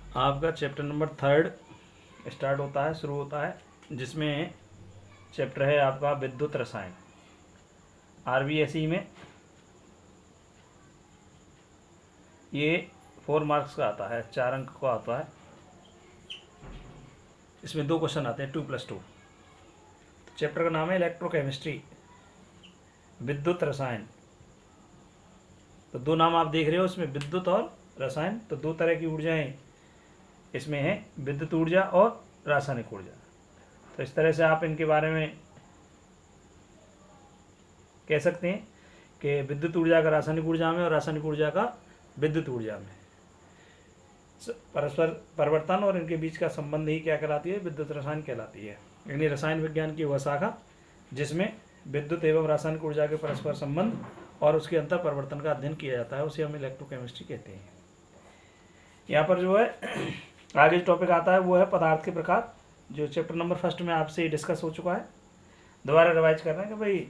आपका chapter number 3 start होता है, शुरू होता है, जिसमें चैप्टर है आपका विद्युत रसायन। आरबीएसई में ये 4 मार्क्स का आता है, 4 अंक का आता है। इसमें 2 क्वेश्चन आते हैं, 2+2। चैप्टर का नाम है इलेक्ट्रोकेमिस्ट्री, विद्युत रसायन। तो 2 नाम आप देख रहे हो इसमें, विद्युत और रसायन। तो 2 तरह की ऊर्जाएं इसमें है, विद्युत ऊर्जा और रासायनिक ऊर्जा। तो इस तरह से आप इनके बारे में कह सकते हैं कि विद्युत ऊर्जा का रासायनिक ऊर्जा में और रासायनिक ऊर्जा का विद्युत ऊर्जा में परस्पर परिवर्तन और इनके बीच का संबंध ही क्या कहलाती है, विद्युत रसायन कहलाती है। यानी रसायन विज्ञान की वह शाखा जिसमें विद्युत एवं रासायनिक ऊर्जा के परस्पर संबंध और उसके अंतर परिवर्तन का अध्ययन किया जाता है, उसे हम इलेक्ट्रोकेमिस्ट्री कहते हैं। यहाँ पर जो है आगे जो टॉपिक आता है वो है पदार्थ के प्रकार, जो चैप्टर नंबर 1 में आपसे डिस्कस हो चुका है। दोबारा रिवाइज कर रहे हैं कि भाई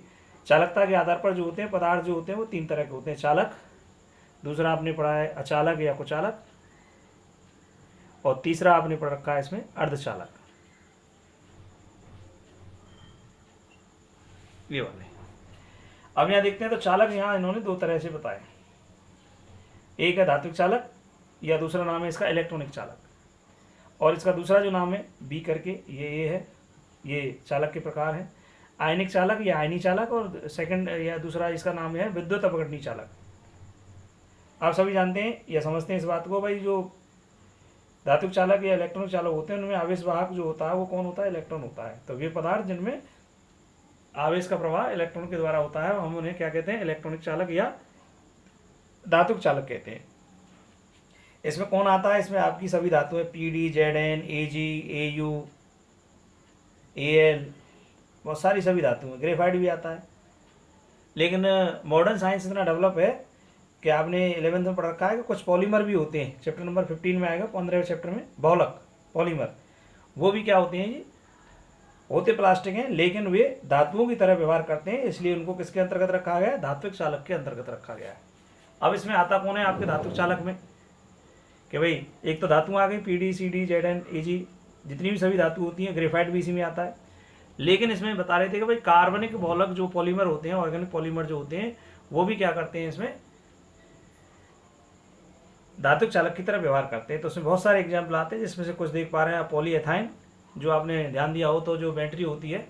चालकता के आधार पर जो होते हैं पदार्थ जो होते हैं वो 3 तरह के होते हैं। चालक, दूसरा आपने पढ़ा है अचालक या कुचालक, और तीसरा आपने पढ़ रखा है इसमें अर्धचालक। ये वाले अब यहाँ देखते हैं। तो चालक यहाँ इन्होंने 2 तरह से बताए, एक है धात्विक चालक या दूसरा नाम है इसका इलेक्ट्रॉनिक चालक, और इसका दूसरा जो नाम है बी करके ये है, ये चालक के प्रकार है। आयनिक चालक या आयनी चालक, और सेकंड या दूसरा इसका नाम है विद्युत अपघटनी चालक। आप सभी जानते हैं या समझते हैं इस बात को, भाई जो धात्विक चालक या इलेक्ट्रॉनिक चालक होते हैं उनमें आवेश वाहक जो होता है वो कौन होता है, इलेक्ट्रॉन होता है। तो वे पदार्थ जिनमें आवेश का प्रवाह इलेक्ट्रॉन के द्वारा होता है हम उन्हें क्या कहते हैं, इलेक्ट्रॉनिक चालक या धात्विक चालक कहते हैं। इसमें कौन आता है, इसमें आपकी सभी धातुएं पीडी, जेडएन, एजी, एयू, एल, बहुत सारी सभी धातुएं, ग्रेफाइट भी आता है। लेकिन मॉडर्न साइंस इतना डेवलप है कि आपने 11th में पढ़ रखा है कि कुछ पॉलीमर भी होते हैं। चैप्टर नंबर 15 में आएगा, 15वें चैप्टर में, बहुलक पॉलीमर। वो भी क्या होते हैं जी, होते प्लास्टिक हैं लेकिन वे धातुओं की तरह व्यवहार करते हैं, इसलिए उनको किसके अंतर्गत रखा गया है, धात्विक चालक के अंतर्गत रखा गया है। अब इसमें आता कौन है आपके धात्विक चालक में, कि भाई एक तो धातुएं आ गई पीडी, सीडी, जेडएन, एजी, जितनी भी सभी धातु होती हैं, ग्रेफाइट भी इसी में आता है। लेकिन इसमें बता रहे थे कि भाई कार्बनिक बहुलक जो पॉलीमर होते हैं, ऑर्गेनिक पॉलीमर जो होते हैं, वो भी क्या करते हैं, इसमें धात्विक चालक की तरह व्यवहार करते हैं। तो उसमें बहुत सारे एग्जाम्पल आते हैं, जिसमें से कुछ देख पा रहे हैं आप। पॉलीएथाइन, जो आपने ध्यान दिया हो तो जो बैटरी होती है,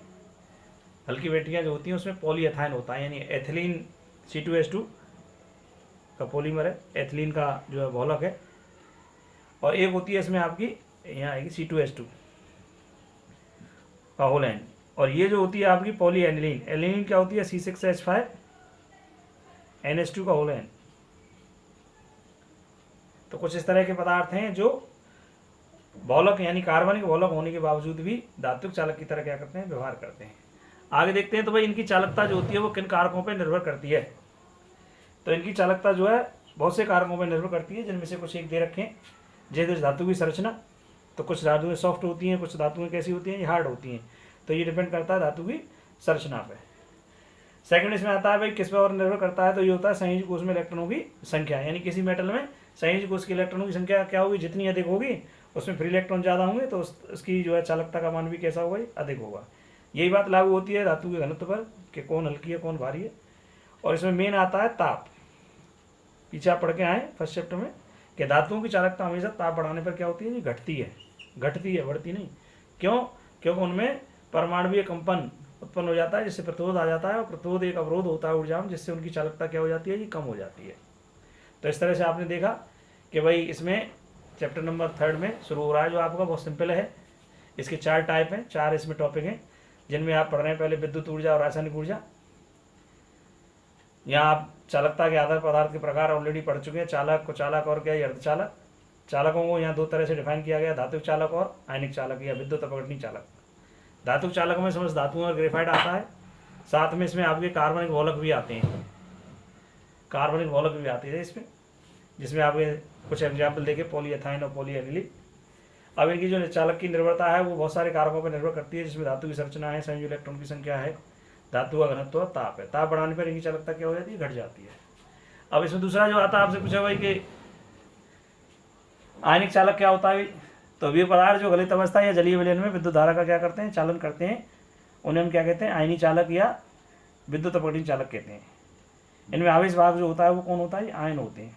हल्की बैटरियाँ जो होती हैं उसमें पॉलीएथाइन होता है, यानी एथिलीन C2H2 का पॉलीमर है, एथिलीन का जो है बहुलक है। और एक होती है इसमें आपकी यहाँ आएगी C2H2 का होल एन, और ये जो होती है आपकी पॉली एनिलीन। एनिलीन क्या होती है, C6H5 NH2 का होल एन। तो कुछ इस तरह के पदार्थ हैं जो बहुलक यानी कार्बनिक बहुलक होने के बावजूद भी धात्विक चालक की तरह क्या करते हैं, व्यवहार करते हैं। आगे देखते हैं। तो भाई इनकी चालकता जो होती है वो किन कारकों पर निर्भर करती है। तो इनकी चालकता जो है बहुत से कारकों पर निर्भर करती है, जिनमें से कुछ एक दे रखे हैं। जैसे धातु की संरचना, तो कुछ धातुएं सॉफ्ट होती हैं, कुछ धातुएं कैसी होती हैं, ये हार्ड होती हैं। तो ये डिपेंड करता है धातु की संरचना पे। सेकंड इसमें आता है भाई किस पे और निर्भर करता है, तो ये होता है संयोजी कोष में इलेक्ट्रॉनों की संख्या। यानी किसी मेटल में संयोजी कोष के इलेक्ट्रॉनों की संख्या क्या होगी, जितनी अधिक होगी उसमें फ्री इलेक्ट्रॉन ज़्यादा होंगे, तो उसकी जो है चालकता का मान भी कैसा होगा, अधिक होगा। यही बात लागू होती है धातु के घनत्व पर कि कौन हल्की है कौन भारी है। और इसमें मेन आता है ताप। पीछे आप पढ़ के आए फर्स्ट चैप्टर में कि धातुओं की चालकता हमेशा ताप बढ़ाने पर क्या होती है, घटती है, बढ़ती नहीं। क्यों, क्योंकि उनमें परमाणुीय कंपन उत्पन्न हो जाता है, जिससे प्रतिरोध आ जाता है, और प्रतिरोध एक अवरोध होता है ऊर्जा में, जिससे उनकी चालकता क्या हो जाती है जी, कम हो जाती है। तो इस तरह से आपने देखा कि भाई इसमें चैप्टर नंबर 3 में शुरू हो रहा है, जो आपका बहुत सिंपल है। इसके 4 टाइप हैं, 4 इसमें टॉपिक हैं, जिनमें आप पढ़ रहे हैं। पहले विद्युत ऊर्जा और रासायनिक ऊर्जा। यहाँ आप चालकता के आधार पदार्थ के प्रकार ऑलरेडी पढ़ चुके हैं, चालक, कुचालक और क्या, अर्धचालक। चालकों को यहाँ 2 तरह से डिफाइन किया गया, धात्विक चालक और आयनिक चालक या विद्युत अपघटनी चालक। धातुक चालक में समझ धातुओं और ग्रेफाइट आता है, साथ में इसमें आपके कार्बनिक बहुलक भी आते हैं, कार्बनिक बहुलक भी आती है इसमें, जिसमें आपके कुछ एग्जाम्पल देखे, पॉलीएथाइन और पॉलीएनिलीन। अब इनकी जो चालक की निर्भरता है वो बहुत सारे कारकों पर निर्भर करती है, जिसमें धातु की संरचना है, संयोजी इलेक्ट्रॉन की संख्या है, धातु का घनत्व, ताप है। ताप बढ़ाने पर इनकी चालकता क्या हो जाती है, घट जाती है। अब इसमें दूसरा जो आता है आपसे पूछा भाई कि आयनिक चालक क्या होता है? तो वे पदार्थ जो गलित अवस्था या जलीय विलयन में विद्युत धारा का क्या करते हैं? चालन करते हैं, उन्हें हम क्या कहते हैं? आयनी चालक या विद्युत अपघटन चालक कहते हैं। इनमें आवेश भाग जो होता है वो कौन होता है? आयन होते हैं,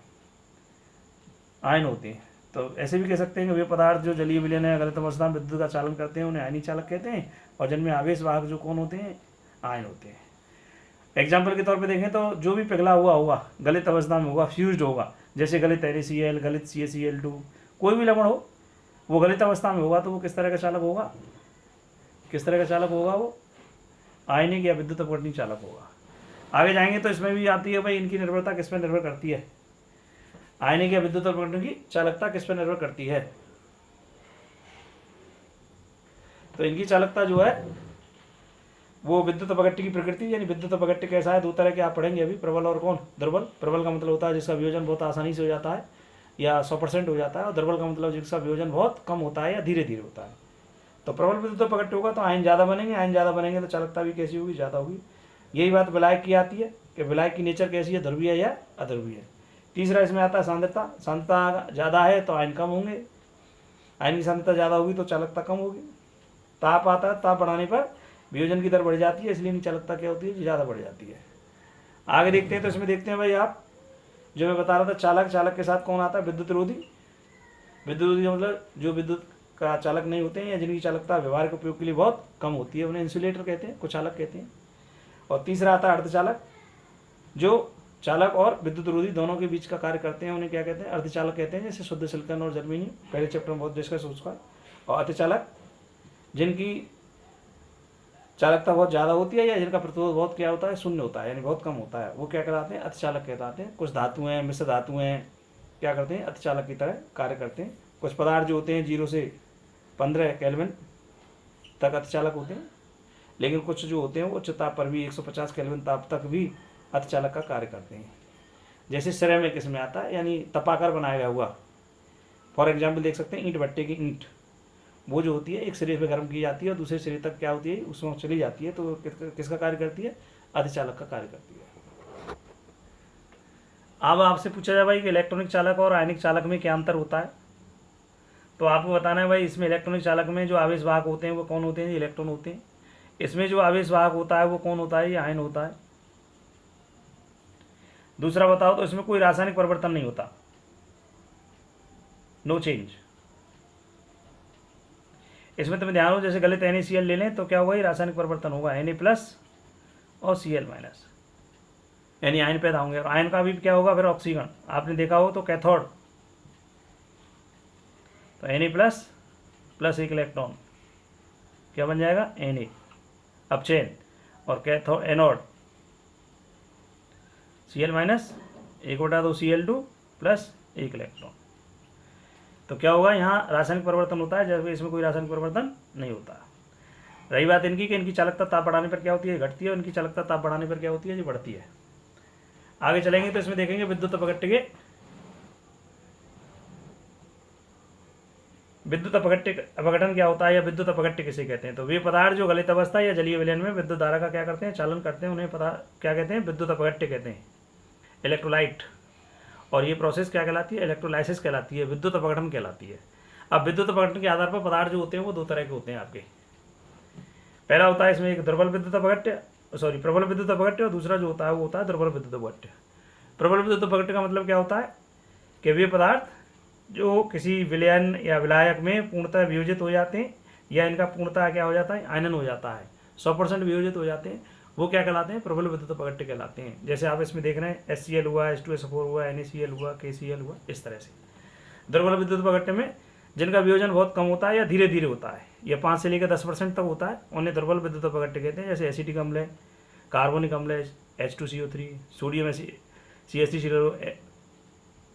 आयन होते हैं। तो ऐसे भी कह सकते हैं कि वे पदार्थ जो जलीय विलयन है गलित अवस्था में विद्युत का चालन करते हैं उन्हें आयनी चालक कहते हैं, और जिनमें आवेश वाहक जो कौन होते हैं? आयन होते हैं। एग्जाम्पल के तौर पे देखें तो जो भी पिघला हुआ होगा गलित अवस्था में होगा, फ्यूज्ड होगा, जैसे गलित NaCl, गलित CaCl2, कोई भी लवण हो वो गलित अवस्था में होगा तो वो किस तरह का चालक होगा? किस तरह का चालक होगा? वो आयनिक या विद्युत अपघटन चालक होगा। आगे जाएंगे तो इसमें भी आती है भाई, इनकी निर्भरता किस पर निर्भर करती है? आयनिक या विद्युत अपघटन की चालकता किस पर निर्भर करती है? तो इनकी चालकता जो है वो विद्युत अपघट्य की प्रकृति, यानी विद्युत अपघट्य कैसा है? दो तरह के आप पढ़ेंगे अभी, प्रबल और कौन? दुर्बल। प्रबल का मतलब होता है जिसका वियोजन बहुत आसानी से हो जाता है या 100% हो जाता है, और दुर्बल का मतलब जिसका वियोजन बहुत कम होता है या धीरे धीरे होता है। तो प्रबल विद्युत अपघट्य होगा तो आयन ज़्यादा बनेंगे, आयन ज़्यादा बनेंगे तो चालकता भी कैसी होगी? ज़्यादा होगी। यही बात विलायक की आती है कि विलायक की नेचर कैसी है? ध्रुवीय या अध्रुवीय। तीसरा इसमें आता है सांद्रता। सांद्रता ज़्यादा है तो आयन कम होंगे, आयन की सांद्रता ज़्यादा होगी तो चालकता कम होगी। ताप आता है, ताप बढ़ाने पर वियोजन की दर बढ़ जाती है, इसलिए इनकी चालकता क्या होती है? ज़्यादा बढ़ जाती है। आगे देखते हैं तो इसमें देखते हैं भाई, आप जो मैं बता रहा था चालक, चालक के साथ कौन आता है? विद्युत रोधी। विद्युत रोधी मतलब जो विद्युत का चालक नहीं होते हैं या जिनकी चालकता व्यवहारिक उपयोग के लिए बहुत कम होती है, उन्हें इंसुलेटर कहते हैं, कुचालक कहते हैं। और तीसरा आता है अर्धचालक, जो चालक और विद्युत रोधी दोनों के बीच का कार्य करते हैं, उन्हें क्या कहते हैं? अर्धचालक कहते हैं, जैसे शुद्ध सिलिकॉन और जर्मेनियम, पहले चैप्टर में बहुत डिस्कस हो चुका है। और अतिचालक जिनकी चालकता बहुत ज़्यादा होती है या जिनका प्रतिरोध बहुत क्या होता है? शून्य होता है, यानी बहुत कम होता है, वो क्या कहलाते हैं? अतिचालक कहलाते हैं। कुछ धातुएं, मिश्र धातुएं क्या करते हैं? अतिचालक की तरह कार्य करते हैं। कुछ पदार्थ जो होते हैं 0 से 15 केल्विन तक अतिचालक होते हैं, लेकिन कुछ जो होते हैं वो उच्च ताप पर भी 150 केल्विन ताप तक भी अतिचालक का कार्य करते हैं। जैसे सिरेमिक इसमें आता है, यानी तपाकर बनाया हुआ। फॉर एग्जाम्पल देख सकते हैं ईंट भट्टे की ईंट, वो जो होती है एक सिरे पे गर्म की जाती है और दूसरे सिरे तक क्या होती है? उसमें चली जाती है, तो किसका कार्य करती है? अधिचालक का कार्य करती है। अब आपसे पूछा जाए भाई कि इलेक्ट्रॉनिक चालक और आयनिक चालक में क्या अंतर होता है, तो आपको बताना है भाई, इसमें इलेक्ट्रॉनिक चालक में जो आवेश वाहक होते हैं वो कौन होते हैं? इलेक्ट्रॉन होते हैं। इसमें जो आवेश वाहक होता है वो कौन होता है? ये आयन होता है। दूसरा बताओ तो इसमें कोई रासायनिक परिवर्तन नहीं होता, नो चेंज। इसमें तुम्हें ध्यान हो, जैसे गलित NaCl ले लें तो क्या होगा? ये रासायनिक परिवर्तन होगा, Na+ और Cl-, यानी आयन पैदा होंगे। और आयन का भी क्या होगा फिर? ऑक्सीकरण। आपने देखा हो तो कैथोड, तो Na+ प्लस एक इलेक्ट्रॉन क्या बन जाएगा? Na, अपचयन। और cathode anode Cl- 1/2 Cl2 plus एक इलेक्ट्रॉन। तो क्या होगा? यहाँ रासायनिक परिवर्तन होता है, जबकि इसमें कोई रासायनिक परिवर्तन नहीं होता। रही बात इनकी कि इनकी चालकता ताप बढ़ाने पर क्या होती है? घटती है, और इनकी चालकता ताप बढ़ाने पर क्या होती है? जी बढ़ती है। आगे चलेंगे तो इसमें देखेंगे विद्युत अपघट्य के, विद्युत अपघटन क्या होता है या विद्युत अपघट्य किसे कहते हैं? तो वे पदार्थ जो गलित अवस्था या जलीय विलयन में विद्युत धारा का क्या करते हैं? चालन करते हैं, उन्हें क्या कहते हैं? विद्युत अपघट्य कहते हैं, इलेक्ट्रोलाइट। और ये प्रोसेस क्या कहलाती है? इलेक्ट्रोलाइसिस कहलाती है, विद्युत अपघटन कहलाती है। अब विद्युत अपघटन के आधार पर पदार्थ जो होते हैं वो दो तरह के होते हैं आपके। पहला होता है इसमें एक दुर्बल विद्युत अपघट्य, प्रबल विद्युत अपघट्य, और दूसरा जो होता है वो होता है दुर्बल विद्युत अपघट्य। प्रबल विद्युत अपघट्य का मतलब क्या होता है कि वे पदार्थ जो किसी विलयन या विलायक में पूर्णतः वियोजित हो जाते हैं, या इनका पूर्णतः क्या हो जाता है? आयनन हो जाता है, 100% वियोजित हो जाते हैं, वो क्या कहलाते हैं? प्रबल विद्युत अपघट्य कहलाते हैं। जैसे आप इसमें देख रहे हैं HCl हुआ, H2SO4 हुआ, NaCl हुआ, KCl हुआ, इस तरह से। दुर्बल विद्युत अपघट्य में जिनका वियोजन बहुत कम होता है या धीरे धीरे होता है, या 5 से लेकर 10% तक होता है, उन्हें दुर्बल विद्युत अपघट्य कहते हैं। जैसे एसिटिक अम्ल है, कार्बोनिक अम्ल है, H2CO3, sodium CH3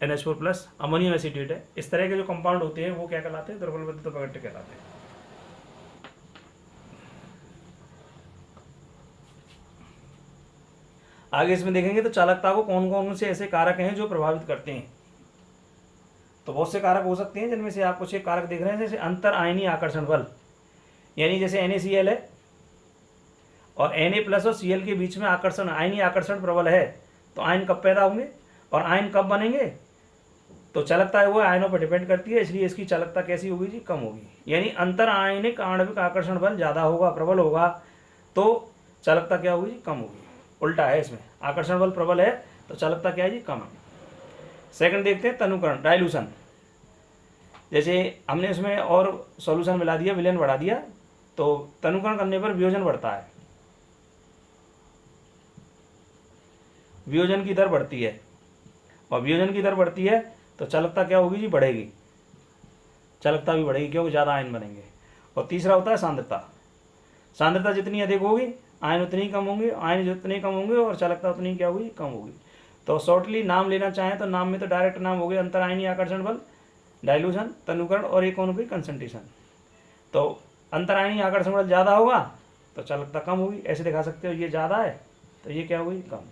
NH4+, ammonium acetate है, इस तरह के जो कंपाउंड होते हैं वो क्या कहलाते हैं? दुर्बल विद्युत अपघट्य कहलाते हैं। आगे इसमें देखेंगे तो चालकता को कौन कौन से ऐसे कारक हैं जो प्रभावित करते हैं। तो बहुत से कारक हो सकते हैं, जिनमें से आप कुछ एक कारक देख रहे हैं, जैसे अंतर आयनीय आकर्षण बल, यानी जैसे NaCl है और Na+ और Cl के बीच में आकर्षण, आयनीय आकर्षण प्रबल है, तो आयन कब पैदा होंगे और आयन कब बनेंगे? तो चालकता है वो आयनों पर डिपेंड करती है, इसलिए इसकी चालकता कैसी होगी जी, कम होगी। यानी अंतर आयनिक आणविक आकर्षण बल ज़्यादा होगा, प्रबल होगा, तो चालकता क्या होगी जी, कम होगी। उल्टा है इसमें, आकर्षण बल प्रबल है तो चालकता क्या है जी, कम है। सेकंड देखते हैं तनुकरण, डाइल्यूशन। जैसे हमने इसमें और सॉल्यूशन मिला दिया, विलयन बढ़ा दिया, तो तनुकरण करने पर वियोजन बढ़ता है, वियोजन की दर बढ़ती है, और वियोजन की दर बढ़ती है तो चालकता क्या होगी जी, बढ़ेगी, चालकता भी बढ़ेगी क्योंकि ज़्यादा आयन बनेंगे। और तीसरा होता है सांद्रता। सांद्रता जितनी अधिक होगी आयन उतनी ही कम होंगे, आयन जितने कम होंगे और चालकता उतनी क्या होगी, कम होगी। तो शॉर्टली नाम लेना चाहें तो नाम में तो डायरेक्ट नाम हो गए अंतर आयनीय आकर्षण बल, डाइल्यूशन, तनुकरण, और एक कौन होगी, कंसंट्रेशन। तो अंतर आयनीय आकर्षण बल ज़्यादा होगा तो चालकता कम होगी, ऐसे दिखा सकते हो, ये ज़्यादा है तो ये क्या होगी, कम।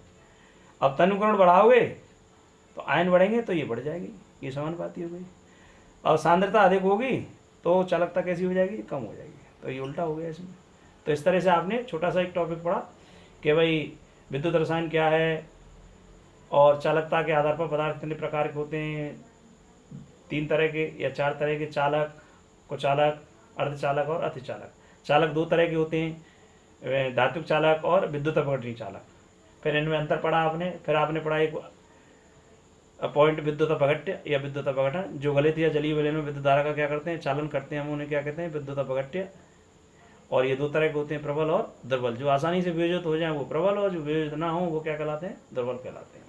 अब तनुकरण बढ़ाओगे तो आयन बढ़ेंगे तो ये बढ़ जाएगी, ये समानुपाती हो गई। और सांद्रता अधिक होगी तो चालकता कैसी हो जाएगी, कम हो जाएगी, तो ये उल्टा हो गया इसमें। तो इस तरह से आपने छोटा सा एक टॉपिक पढ़ा कि भाई विद्युत रसायन क्या है, और चालकता के आधार पर पदार्थ कितने प्रकार के होते हैं, 3 तरह के या 4 तरह के, चालक, कुचालक, अर्धचालक और अतिचालक। चालक 2 तरह के होते हैं, धात्विक चालक और विद्युत अपघटनीय चालक। फिर इनमें अंतर पढ़ा आपने। फिर आपने पढ़ा एक पॉइंट विद्युत अपघट्य या विद्युत अपघटन, जो गलित या जलीय विलयन में विद्युत धारा का क्या करते हैं, चालन करते हैं, हम उन्हें क्या कहते हैं, विद्युत अपघट्य। और ये 2 तरह के होते हैं, प्रबल और दुर्बल। जो आसानी से वियोजित हो जाए वो प्रबल, और जो वियोजित ना हो वो क्या कहलाते हैं, दुर्बल कहलाते हैं।